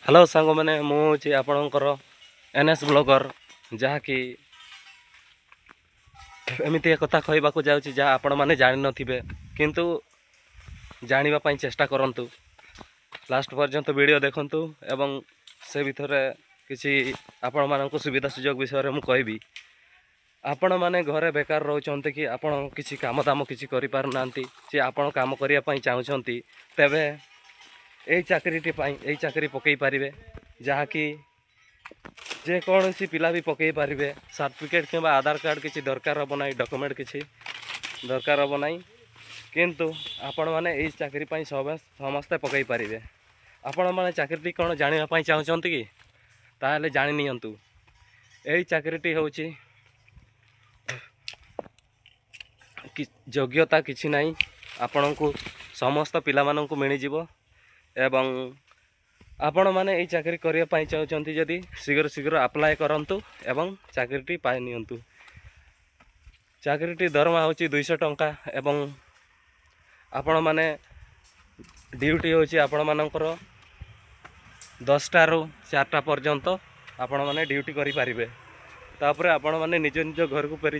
Hello सांग मैंने मुझे आपणकर एनएस ब्लॉगर जहाँकि एमती एक कथा कहवाक जाऊँगी जहाँ आपण मैंने जान थे किंतु जानापी चेष्टा करूँ लास्ट पर्यंत वीडियो देखु एवं से भितर किसी आपण मानक सुविधा सुजोग विषय में कहबी आपण मैंने घरे बेकार रोचते कि आपण किसी काम दाम किसी करना सी आपण काम करने चाहते तेबे यही चाकरी पकई पारे जहाँकि जेकोसी पिला भी पकई पारे सर्टिफिकेट कि आधार कार्ड किसी दरकार हम ना डॉक्यूमेंट किसी दरकार हम ना किंतु आपण मैंने यही चाकरी समस्ते पकई पारे आपण मैंने चाकरी कौन जानापी चाहते कि ताहले जानी नियंतु यही चाकरी हूँ योग्यता किसी ना आपण को समस्त पिला मानू मिलଯିव एवं आपण मैंने यही चाकरी करने चाहते जदि शीघ्र शीघ्र अप्लाई करंतु एवं चाकरी पाई नियंतु। चाकरी दरमा हूँ 200 टंका एवं आपण मैंने ड्यूटी हूँ आपण मानकर 10टा ରୁ 4टा पर्यंत आपण मैंने ड्यूटी करें तापर आपण मैंने निज निज घर को फेरी